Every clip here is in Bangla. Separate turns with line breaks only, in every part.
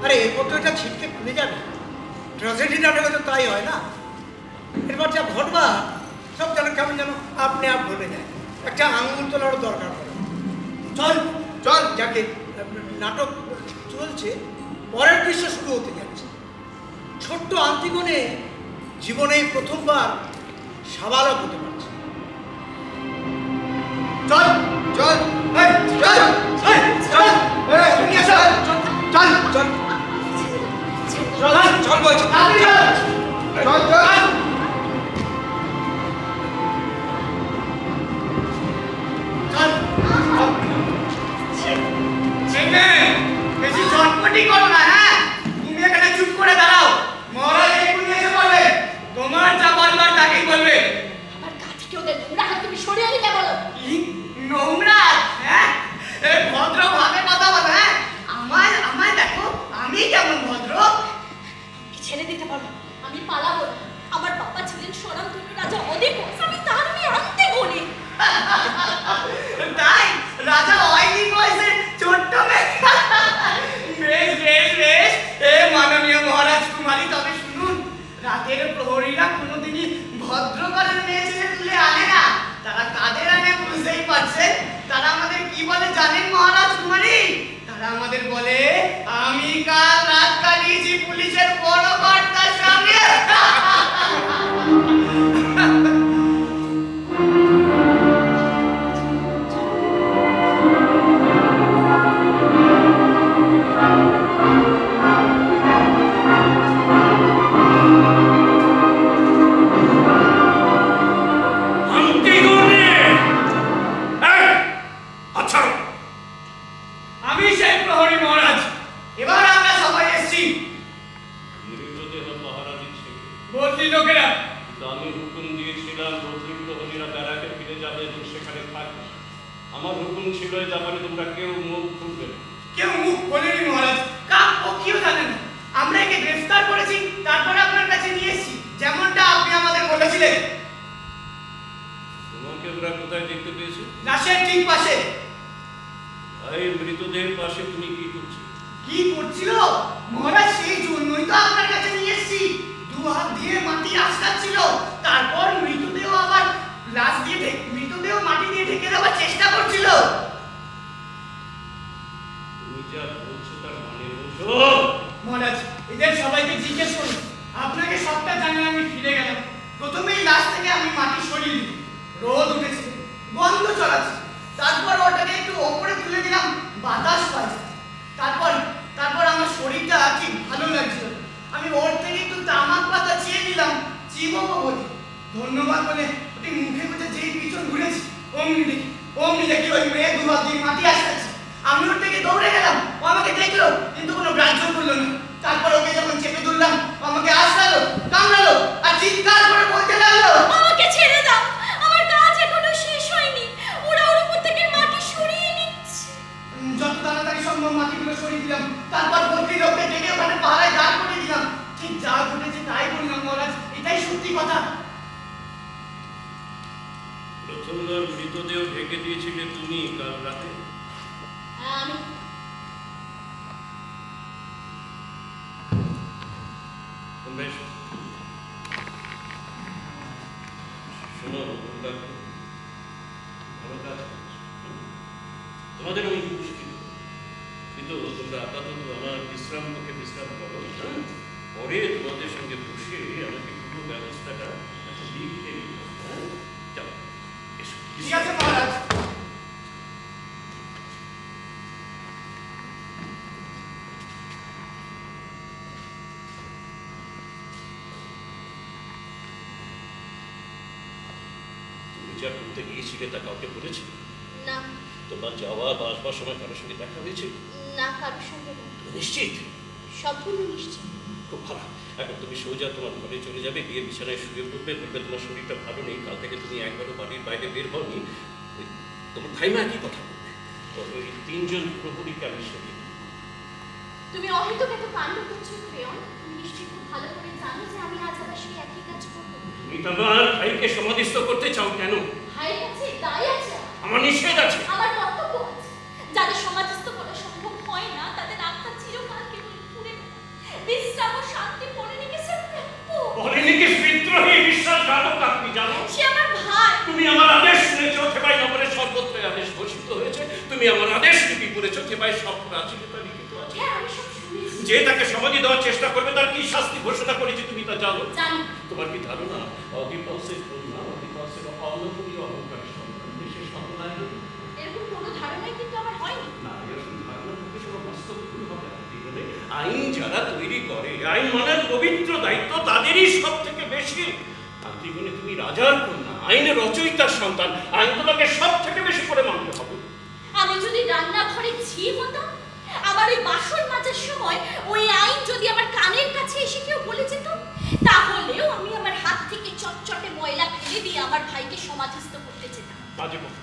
আরে এরপর তো এটা ছিটকে খুলে যাবে। ট্র্যাজেডি নাটকে তো তাই হয় না। এরপর যা ঘটবা সব যেন কেমন যেন আপনি আপ ঘটে যায়। একটা আঙুল তোলারও দরকার পড়ে। চল চল, যাকে নাটক চলছে, পরের দৃশ্য শুরু হতে যাচ্ছে। ছোট্ট আন্তিগণে জীবনে প্রথমবার সাবালক হতে পারছে। চল চল চল চল চল চল চল বলছি, চল চল।
বেশি চটপটি করো না। হ্যাঁ, তুমি এখানে চুপ করে দাঁড়াও। মহারাজ এক্ষুনি এসে বলবে, তোমার যা বলবার তাকেই বলবে।
আমার কাছে কেউ নোংরা হাত তুমি সরিয়ে দিতে বলো।
নোংরা? হ্যাঁ, ভদ্র ভাবে কথা বলো। হ্যাঁ, আমায় দেখো, আমি কেমন ভদ্র।
ছেড়ে দিতে পারো, আমি পালাবো না। আমার বাবা ছিলেন স্বনামধন্য রাজা অধিকোষ, আমি তার মেয়ে আন্তিগণে।
তাই রাজা অধিকোষের ছোট্ট মেয়ে। বেশ বেশ বেশ, মাননীয় মহারাজ কুমারী, তবে শুনুন, রাতের প্রহরীরা কোনোদিনই ভদ্রঘরের মেয়ে ছেলে তুলে আনে না। তারা কাদের আনে বুঝতেই পারছেন। তারা আমাদের কি বলে জানেন মহারাজ কুমারী? তারা আমাদের বলে, আমি কাল রাত কাটিয়েছি পুলিশের বড় কর্তার সঙ্গে। আমি সেই প্রহরী মহারাজ। এবার আমরা সবাই এসেছি।
মৃতদেহ পাহারা দিচ্ছে
বদলি লোকেরা।
আমি হুকুম দিয়েছিলাম বদলি প্রহরীরা ব্যারাকে ফিরে যাবে এবং সেখানে থাকবে। আমার হুকুম ছিল এই ব্যাপারে তোমরা কেউ মুখ খুলবে না।
কেউ মুখ খোলেনি মহারাজ। কাক পক্ষীও জানে না। আমরা একে গ্রেফতার করেছি, তারপরে আপনার কাছে নিয়ে এসেছি, যেমনটা আপনি আমাদের বলেছিলেন।
তোমাকে ওরা কোথায় দেখতে পেয়েছে?
লাশের ঠিক পাশে।
ভাই, মৃতদেহের পাশে তুমি কি করছো?
কি করছিল মহারাজ? সেই জন্যই তো আপনার কাছে নিয়ে এসেছি। দু হাত দিয়ে মাটি আটকাচ্ছিল, তারপর মৃতদেহ আবার লাশ দিয়ে মৃতদেহ মাটি দিয়ে ঢেকে দেওয়ার চেষ্টা করছিল।
তুমি যা বলছো তার মানে বলছো?
মহারাজ, এদের সবাইকে জিজ্ঞেস করুন। আপনাকে সবটা জানিয়ে আমি ফিরে গেলাম। প্রথমেই লাশ থেকে আমি মাটি সরিয়ে দিই। রোদ উঠেছে, গন্ধ ছড়াচ্ছে। তারপর ওটাকে একটু ওপরে তুলে দিলাম, বাতাস পাইছে। তারপর আমার শরীরটা ঠিক ভালো লাগছিল। আমি ওর থেকে একটু তামাক পাতা চেয়ে নিলাম, চিববো বলি। ধন্যবাদ বলে ওটি মুখে গুঁজে যেই পিছন ঘুরেছি, অমনি দেখি ওই মেয়ে দু হাত দিয়ে মাটি আসছে। আমি ওর থেকে দৌড়ে গেলাম। ও আমাকে দেখলো, কিন্তু কোনো গ্রাহ্য করলো না। তারপর ওকে যখন চেপে ধরলাম, আমাকে আশ্রালো, কামড়ালো আর চিৎকার করে বলতে লাগলো,
আমাকে ছেড়ে দাও, আমার কাজ এখনো শেষ হয়নি। ওরা ওর উপর থেকে মাটি সরিয়ে নিচ্ছে।
যত তাড়াতাড়ি সম্ভব মাটিগুলো সরিয়ে দিলাম। তারপর বদলি লোককে ডেকে ওখানে পাহারায় দাঁড় করে দিলাম। ঠিক যা ঘটেছে তাই বললাম মহারাজ, এটাই সত্যি কথা।
প্রথমবার মৃতদেহ ঢেকে দিয়েছিলে তুমি কাল রাতে?
আমি
বেশ, শোনো, ভালো কাজ তোমাদের আমি খুশি, কিন্তু তোমরা আপাতত আমার বিশ্রাম পক্ষে বিশ্রাম করো। পরে তোমাদের সঙ্গে বসে আমাকে পুরো ব্যবস্থাটা লিখে নিতে হবে। যাও, এসো।
ঠিক আছে মহারাজ।
যা করতে গিয়েছিলে তা কাউকে বলেছে
না।
তোমার যাওয়া বা আসবার সময় কারোর সঙ্গে দেখা হয়েছে?
না, কারোর সঙ্গে না।
নিশ্চিত?
সম্পূর্ণ নিশ্চিত।
খুব ভালো। এখন তুমি সোজা তোমার ঘরে চলে যাবে, গিয়ে বিছানায় শুয়ে পড়বে, বলবে তোমার শরীরটা ভালো নেই, কাল থেকে তুমি একবারও বাড়ির বাইরে বের হওনি। তোমার ভাইমা একই কথা বলবে। ওই তিনজন প্রহরীকে আমি সঙ্গে।
তুমি অহেতুক এত কাণ্ড করছো প্রিয়ন। তুমি নিশ্চয়ই খুব ভালো করে জানো যে আমি আজ আবার সেই একই কাজ করবো।
তুমি তোমার ভাইকে সমাধিস্থ করতে চাও কেন?
ভাইয়ের কাছে দায় আছে,
আমার নিষেধ আছে।
আমার কর্তব্য আছে। যাদের সমাধিস্থ করা সম্ভব হয় না, তাদের আত্মা চিরকাল কেবল ঘুরে
তুমি আমার আদেশ লিপি করেছো, থেবাই সব প্রাচীনতা লিখিত আছে।
হ্যাঁ, আমি সব শুনেছি।
যে তাকে সমাধি দেওয়ার চেষ্টা করবে তার কি শাস্তি ঘোষণা করেছে তুমি তা জানো?
জানি।
তোমার কি ধারণা অধিপাউসের কন্যা, অধিপাউসের অলৌকিক অহংকারের সন্তান দেশের সন্তান?
এরকম কোনো ধারণাই কিন্তু আমার হয়নি।
না, এরকম ধারণা থেকে তোমার বাস্তব ভুল হবে। আইন যারা তৈরি করে, আইন মানার পবিত্র দায়িত্ব তাদেরই সব থেকে বেশি। আন্তিগণে তুমি রাজার কন্যা, আইনের রচয়িতার সন্তান, আইন তোমাকে সব থেকে বেশি করে মানতে হবে।
আমি যদি রান্নাঘরে ঝি হতাম, আমার ওই বাসন মাজার সময় ওই আইন যদি আমার কানের কাছে এসে কেউ বলে যেত, তাহলেও আমি আমার হাত থেকে চটচটে ময়লা ফেলে দিয়ে আমার ভাইকে সমাধিস্থ করতে যেতাম।
বাজে কথা।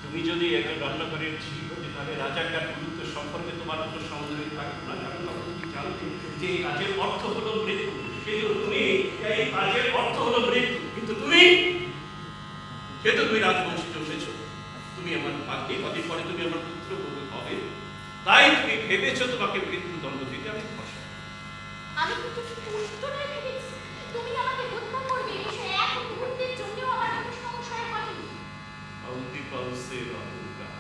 তুমি যদি একজন রান্নাঘরের ঝি হতে, তাহলে রাজাকার গুরুত্ব সম্পর্কে তোমার কোনো সন্দেহ থাকবে না, কারণ তখন তুমি জানতে যে এই কাজের অর্থ হলো মৃত্যু। কিন্তু তুমি এই কাজের অর্থ হলো মৃত্যু, কিন্তু তুমি যেহেতু তুমি রাজবংশী এসেছো, তুমি আমার ভাগ্যে, কদিন পরে তুমি আমার পুত্রবধূ হবে, তাই তুমি ভেবেছো তোমাকে মৃত্যুদণ্ড দিতে আমি ভরসা।
আমি কিন্তু শুধু উত্তরটাই ভেবেছি, তুমি আমাকে হত্যা করবে, সে এক মুহূর্তের জন্যও আমার কোনো সংশয় হয়নি।
অধিপাউসের অহংকার,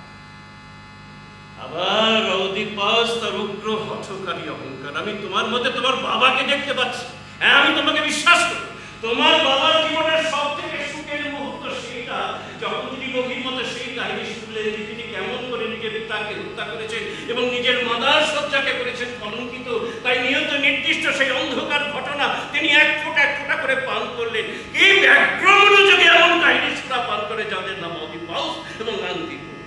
আবার অধিপাউস তার উগ্র হঠকারী অহংকার। আমি তোমার মধ্যে তোমার বাবাকে দেখতে পাচ্ছি। হ্যাঁ, আমি তোমাকে বিশ্বাস করি। তোমার বাবার জীবনের সব থেকে সুখের মুহূর্ত সেইটা যখন তিনি গভীর মতো সেই কাহিনী শুনলেন যে তিনি কেমন করে নিজের পিতাকে হত্যা করেছেন এবং নিজের মাদার সজ্জাকে করেছেন কলঙ্কিত। তাই নিয়ত নির্দিষ্ট সেই অন্ধকার ঘটনা তিনি এক ফোঁটা করে পান করলেন। কি ব্যাঘ্র মনোযোগে এমন কাহিনী শোনা পান করে যাদের নাম অধিপাউস এবং আন্তিগণে।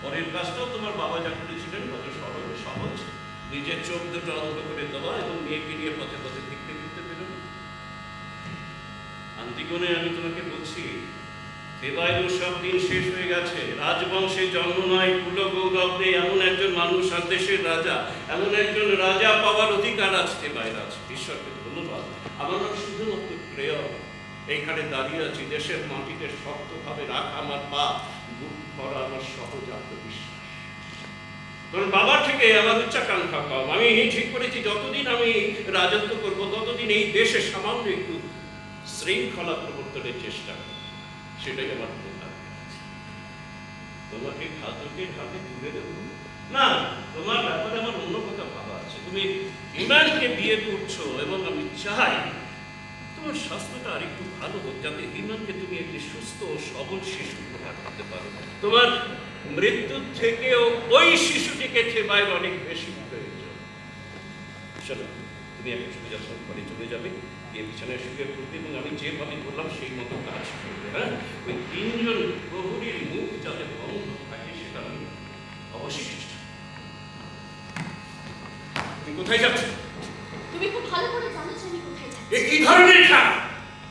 পরের কাজটাও তোমার বাবা যা করেছিলেন কত সরল সহজ, নিজের চোখ দুটো অন্ধ করে দেওয়া এবং মেয়েকে নিয়ে পথে পথে দেখতে দেখতে বেরোনো। আন্তিগণে, আমি তোমাকে বলছি, থেবাইরও সব দিন শেষ হয়ে গেছে। রাজবংশে জন্ম নয়, কুলো গৌরব নেই এমন একজন মানুষ আর দেশের রাজা, এমন একজন রাজা পাওয়ার অধিকার আছে থেবাইর আছে। ঈশ্বরকে ধন্যবাদ। আমার নাম শুধুমাত্র প্রেয়। এইখানে দাঁড়িয়ে আছি, দেশের মাটিতে শক্তভাবে রাখা আমার পা, বুক ভরা আমার সহজ আত্মবিশ্বাস। তোর বাবার থেকে আমার উচ্চাকাঙ্ক্ষা কম। আমি ঠিক করেছি যতদিন আমি রাজত্ব করব ততদিন এই দেশে সামান্য একটু শৃঙ্খলা প্রবর্তনের চেষ্টা করব, সেটাই আমার প্রধান। তোমাকে ঘাতকের হাতে তুলে দেব না, তোমার ব্যাপারে আমার অন্য কথা ভাবা আছে। তুমি হিমানকে বিয়ে করছো এবং আমি চাই তোমার স্বাস্থ্যটা আর একটু ভালো হোক, যাতে হিমানকে তুমি একটি সুস্থ ও সবল শিশু উপহার দিতে পারো। তোমার মৃত্যুর থেকেও ওই শিশুটিকে থেবাইর অনেক বেশি প্রয়োজন। চলো, তুমি এখন চলে যাচ্ছ, ঘরে চলে যাবে, গিয়ে বিছানায় শুয়ে পড়বে এবং আমি যেভাবে বললাম সেই মতো কাজ করবে। হ্যাঁ, ওই তিনজন প্রহরীর মুখ যাতে বন্ধ থাকে সেটা আমি অবশ্যই চেষ্টা। তুমি কোথায় যাচ্ছ?
তুমি খুব ভালো করে জানো যে আমি কোথায় যাচ্ছি।
কি ধরনের খেলা?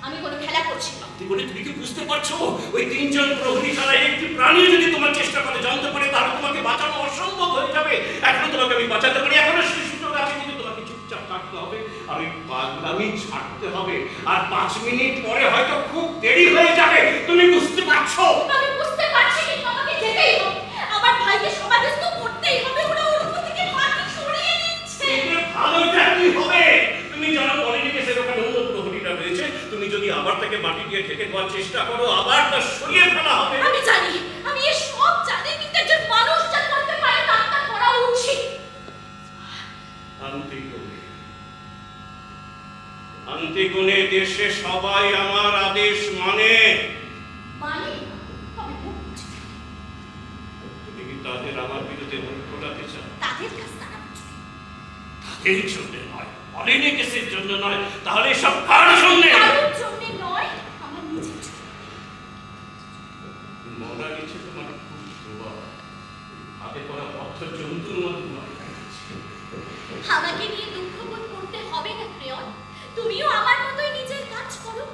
আমি কোনো খেলা করছি না।
তুমি কি বুঝতে পারছো? ওই তিনজন প্রহরী ছাড়া একটি প্রাণী যদি তোমার চেষ্টা করে জানতে পারে, তাহলে তোমাকে বাঁচানো অসম্ভব হয়ে যাবে। এখনো তোমাকে আমি বাঁচাতে পারি, এখনো সেই সুযোগ আছে, কিন্তু তোমাকে চুপচাপ থাকতে হবে। আর ওই পাগলামি ছাড়তে হবে। আর 5 মিনিট পরে হয়তো খুব দেরি হয়ে যাবে। তুমি বুঝতে পারছো?
আমি বুঝতে পারছি, কিন্তু আমাকে যেতেই হবে। আমার ভাইকে সমাধিস্থ করতেই হবে। ওরা ওর উপর থেকে মাটি সরিয়ে দিচ্ছে।
এতে ভালোটা কি হবে? তুমি জানো বলেনি যে সেরকম অন্য প্রহরীরা রয়েছে। তুমি যদি আবার তাকে মাটি দিয়ে ঢেকে দেওয়ার চেষ্টা করো, আবার তা সরিয়ে ফেলা হবে।
আমি জানি, আমি এ সব জানি, কিন্তু একজন মানুষ যা করতে পারে তার তা করা উচিত।
আন্তিগণে, দেশে সবাই আমার আদেশ মানে।
মানে আমি বুঝছি।
তুমি কি তাদের আমার বিরুদ্ধে মুখ খোলাতে চাও?
তাদের কাছে তারা বুঝবে।
তাদের জন্য নয়, অলিনে কেসের জন্য নয়, তাহলে সব কার জন্য?
কারোর জন্য নয়, আমার নিজের জন্য।
মরা গেছে তোমার খুব শোভা, হাতে করা পথ জন্তুর মতো নয়।
আমাকে নিয়ে দুঃখ বোধ করতে হবে না প্রিয়ন। তুমিও আমার মতোই নিজের কাজ করো,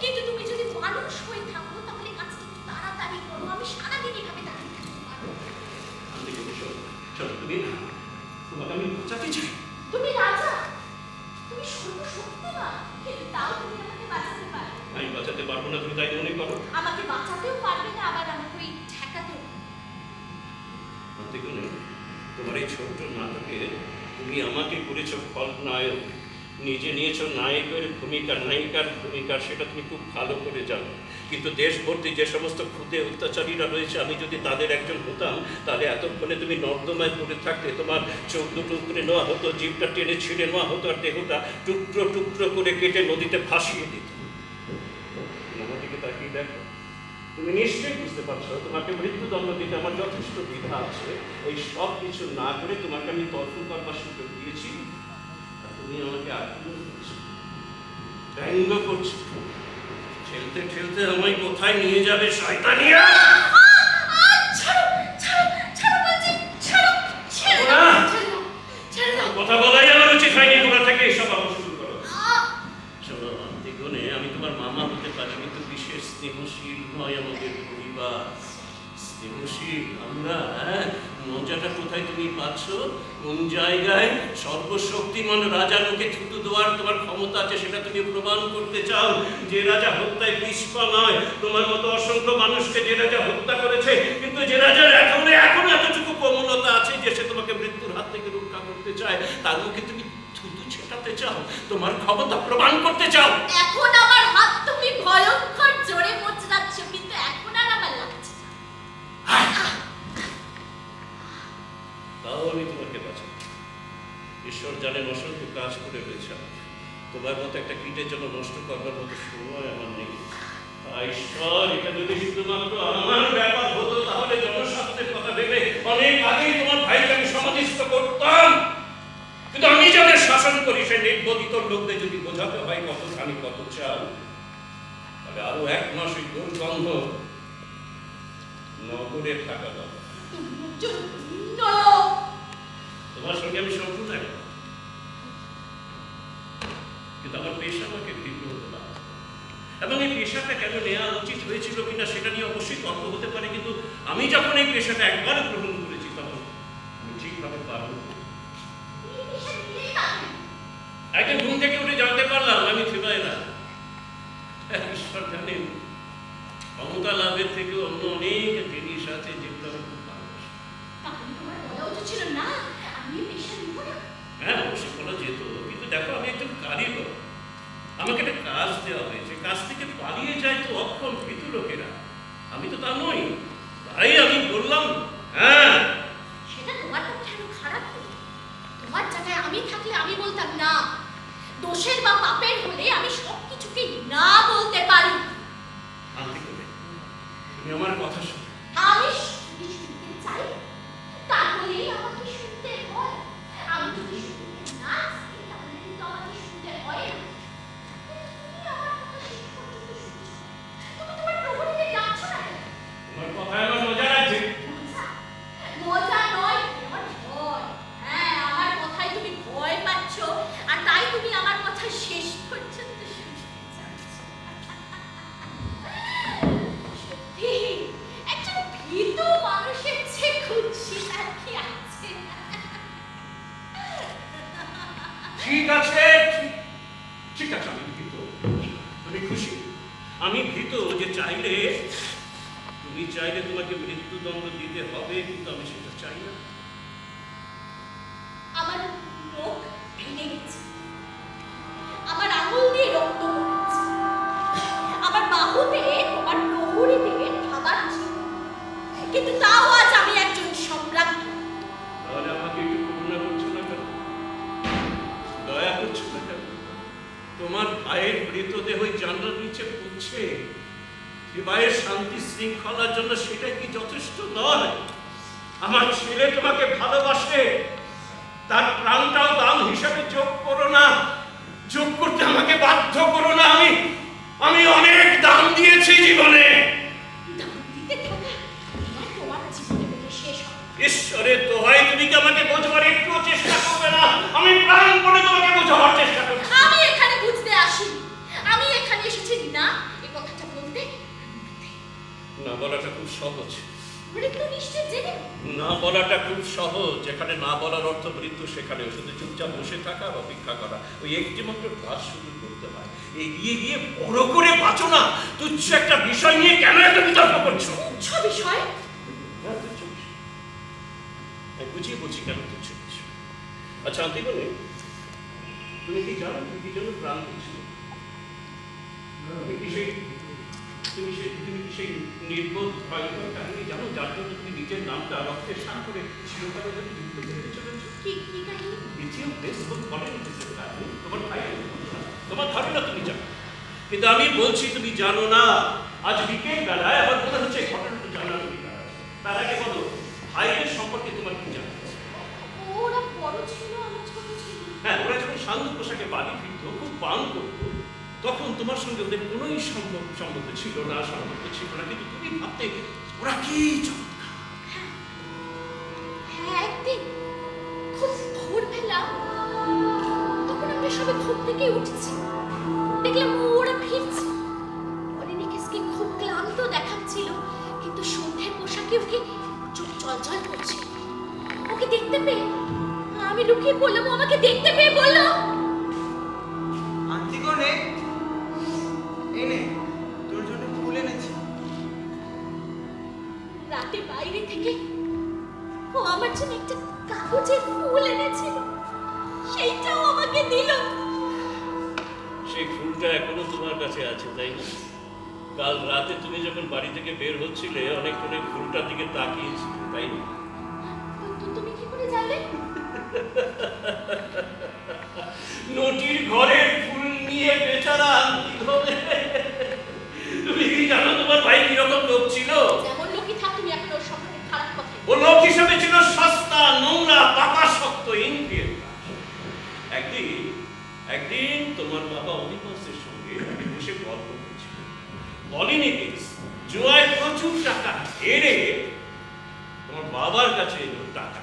কিন্তু তুমি যদি মানুষ হয়ে থাকো তাহলে কাজটা একটু তাড়াতাড়ি করো। আমি সারাদিন এভাবে দাঁড়িয়ে থাকতে পারবো।
তুমি তোমাকে আমি বাঁচাতে চাই।
তুমি রাজা, তুমি সর্বশক্তিমান, কিন্তু তাও তুমি আমাকে বাঁচাতে পারবে।
আমি বাঁচাতে পারবো না, তুমি তাই মনে করো?
আমাকে বাঁচাতেও পারবে না, আবার আমাকে ওই ঠেকাতেও।
তোমার এই ছোট্ট নাটকে তুমি আমাকে করেছো খলনায়ক, নিজে নিয়েছো নায়কের ভূমিকা, নায়িকার ভূমিকা, সেটা তুমি খুব ভালো করে জানো। কিন্তু দেশ ভর্তি যে সমস্ত ক্ষুদে অত্যাচারীরা রয়েছে, আমি যদি তাদের একজন হতাম তাহলে এতক্ষণে তুমি নর্দমায় পড়ে থাকতে, তোমার চোখ দুটো উপরে নেওয়া হতো, জিভটা টেনে ছিঁড়ে নেওয়া হতো, আর দেহটা টুকরো টুকরো করে কেটে নদীতে ভাসিয়ে দিত। আমাদেরকে তাকিয়ে দেখো, তুমি নিশ্চয়ই বুঝতে পারছো তোমাকে মৃত্যুদণ্ড দিতে আমার যথেষ্ট দ্বিধা আছে। এই সব কিছু না করে তোমাকে আমি তর্ক করবার সুযোগ দিয়েছি, আর তুমি আমাকে আক্রমণ করছো, ব্যঙ্গ করছো। ঠেলতে ঠেলতে আমায় কোথায় নিয়ে যাবে শয়তানিয়া? কথা বলাই আমার উচিত হয়নি, তোমরা থেকে এসব আবার শুরু করো। চলো, অন্তিকোণে আমি তোমার মামা হতে পারি, কিন্তু বিশেষ স্নেহশীল নয় আমাদের পরিবার। স্নেহশীল আমরা, মজাটা কোথায় তুমি পাচ্ছ? কোন জায়গায়? সর্বশক্তিমান রাজার মুখে থুতু দেওয়ার তোমার ক্ষমতা আছে, সেটা তুমি প্রমাণ করতে চাও। যে রাজা হত্যায় পিছপা নয়, তোমার মতো অসংখ্য মানুষকে যে রাজা হত্যা করেছে, কিন্তু যে রাজার এখনো এতটুকু কোমলতা আছে যে সে তোমাকে মৃত্যুর হাত থেকে রক্ষা করতে চায়, তার মুখে তুমি থুতু ছেটাতে চাও, তোমার ক্ষমতা প্রমাণ করতে চাও।
এখন আমার হাত তুমি ভয়ঙ্কর জোরে মোচড়াচ্ছ, কিন্তু এখন আর আমার লাগছে না।
তাও আমি তোমাকে বাঁচাবো। ঈশ্বর জানেন অসংখ্য কাজ করে রয়েছে, তোমার মতো একটা কীটের জন্য নষ্ট করবার মতো সময় আমার নেই। ঈশ্বর, এটা যদি শুধুমাত্র আমার ব্যাপার হতো তাহলে জনস্বাস্থ্যের কথা ভেবে অনেক আগেই তোমার ভাইকে আমি সমাধিস্থ করতাম। কিন্তু আমি যাদের শাসন করি সে নির্বোধিত লোকদের যদি বোঝাতে হয় কতখানি কত চাল, তাহলে আরো 1 মাস ওই দুর্গন্ধ নগরে থাকা দরকার। তোমার সঙ্গে আমি সম্পূর্ণ একমত, কিন্তু আমার পেশা আমাকে ভিন্ন হতে পারে, এবং এই পেশাটা কেন নেওয়া উচিত হয়েছিল কিনা সেটা নিয়ে অবশ্যই তর্ক হতে পারে, কিন্তু আমি যখন এই পেশাটা একবার গ্রহণ করেছি তখন আমি ঠিকভাবে পারব। একদিন ঘুম থেকে উঠে জানতে পারলাম আমি থেবাই না। ঈশ্বর জানেন, ক্ষমতা লাভের থেকে অন্য অনেক জিনিস আছে যেগুলো আমি খুব ভালোবাসি। হ্যাঁ, অবশ্যই বলা যেত, কিন্তু দেখো আমি একজন কারিগর, আমাকে একটা কাজ দেওয়া হয়েছে, কাজ থেকে পালিয়ে যায় তো অক্ষম ভীতু লোকেরা, আমি তো তা নই, তাই আমি বললাম হ্যাঁ।
সেটা তোমার পক্ষে আরো খারাপ হতো। তোমার জায়গায় আমি থাকলে আমি বলতাম না। দোষের বা পাপের হলে আমি সবকিছুকে না বলতে পারি।
তুমি আমার কথা শোনো।
আমি শুনতে চাই, তাহলে আমাকে শুনতে হয়। আমি যদি শুনতে না চাই তাহলে কিন্তু আমাকে শুনতে হয় না। তুমি আমার কথা শেষ পর্যন্ত শুনছো, তুমি তোমার প্রভুকে ডাকছো না কেন?
তোমার কথায় আমার মজা লাগছে।
মজা নয়, আমার ভয়। হ্যাঁ, আমার কথায় তুমি ভয় পাচ্ছ, আর তাই তুমি আমার কথা শেষ পর্যন্ত শুনতে চাচ্ছ। সত্যি একজন ভীতু মানুষের চেয়ে খুশি আর কি আছে?
ঠিক আছে, ঠিক আছে, আমি ভীত, তুমি খুশি। আমি ভীত যে তুমি চাইলে তোমাকে মৃত্যুদণ্ড দিতে হবে, কিন্তু আমি সেটা চাই না।
আমার মুখ ভেঙে গেছে, আমার আঙুল দিয়ে রক্ত পড়ছে, আমার বাহুতে তোমার প্রহরী দিয়ে খাবার ছিল, কিন্তু তাও আজ আমি একজন সম্রাট।
তাহলে আমাকে একটু করুণা করছো না কেন? দয়া করছো না কেন? তোমার ভাইয়ের মৃতদেহ জানলার নিচে পড়ছে, ভাইয়ের শান্তি শৃঙ্খলার জন্য সেটা কি যথেষ্ট নয়? আমার ছেলে তোমাকে ভালোবাসে, তার প্রাণটাও দাম হিসাবে যোগ করো না, যোগ করতে আমাকে বাধ্য করো না। আমি অনেক দাম দিয়েছি জীবনে। ঈশ্বরের দোহাই, তুমি কি আমাকে বোঝবার একটু চেষ্টা করবে না? আমি প্রাণ করে তোমাকে বোঝাবার চেষ্টা করছি।
আমি এখানে বুঝতে আসি, আমি এখানে এসেছি না এই কথাটা বলতে।
না বলাটা খুব সহজ।
মৃত্যু নিশ্চিত জেনে
না বলাটা খুব সহজ। যেখানে না বলার অর্থ মৃত্যু, সেখানে শুধু চুপচাপ বসে থাকা, অপেক্ষা করা, ওই একটি মাত্র কাজ শুরু করতে হয়। এগিয়ে গিয়ে বড় করে বাঁচো না। তুচ্ছ একটা বিষয় নিয়ে কেন এত বিতর্ক করছো?
তুচ্ছ বিষয়?
বুঝিয়ে বলছি কেন তুচ্ছ বিষয়। আচ্ছা আন্তিকোণে, তুমি কি জানো তুমি কি জন্য প্রাণ দিচ্ছ? তুমি কি সেই তুমি কি সেই নির্বোধ ভয়ঙ্কর কাহিনী জানো, যার জন্য তুমি নিজের নামটা রক্তের স্নান করে চিরকালের জন্য যুক্ত করে চলেছো?
কি কাহিনী?
দ্বিতীয় বেসবল বলেন তোমার ভাই, তোমার ধারণা তুমি জানো, কিন্তু আমি বলছি তুমি জানো না। আজ বিকেল বেলায় আমার মনে হচ্ছে ঘটনাটা জানার অধিকার আছে। তার আগে বলো, ভাইয়ের সম্পর্কে তোমার কি জানা আছে?
ওরা বড় ছিল, আমার ছোট ছিল।
হ্যাঁ, ওরা যখন সান্ধ্য পোশাকে বাড়ি ফিরত, খুব পান করতো, তখন তোমার সঙ্গে ওদের কোনোই সম্পর্ক ছিল না, সম্পর্ক ছিল না, কিন্তু তুমি ভাবতে ওরা কি চমৎকার।
হ্যাঁ, একদিন খুব ভোরবেলা, তখন আমরা সবাই ঘুম থেকে উঠেছি, দেখলাম ওরা ফিরছে। অলিনিকেসকে খুব ক্লান্ত দেখাচ্ছিল, কিন্তু সন্ধ্যের পোশাকে ওকে চোখ চলচল করছে। ওকে দেখতে পেয়ে আমি লুকিয়ে বললাম, ও আমাকে দেখতে পেয়ে বলল,
আন্টিগণে এনে তোর জন্য ফুল এনেছি।
রাতে বাইরে থেকে ও আমার জন্য একটা কাগজের ফুল এনেছিল, সেইটাও আমাকে দিল।
সেই ফুলটা এখনো তোমার কাছে আছে, তাই না? কাল রাতে তুমি যখন বাড়ি থেকে বের হচ্ছিলে, অনেকক্ষণ ফুলটার দিকে তাকিয়েছিলে, তাই না?
তুমি কি করে জানলে?
নটির ঘরের ফুল নিয়ে বেচারা তুমি কি জানো তোমার ভাই কিরকম লোক ছিল?
যেমন লোকই থাক, তুমি এখন ওর সম্পর্কে খারাপ কথা।
ও লোক হিসেবে ছিল সস্তা, নোংরা, পাকাশক্ত, ইনফিরিয়র। একদিন তোমার বাবা অলিম্পাসের সঙ্গে বসে গল্প করছিল। অলিম্পিক্স জুয়ায় প্রচুর টাকা হেরে তোমার বাবার কাছে এলো টাকা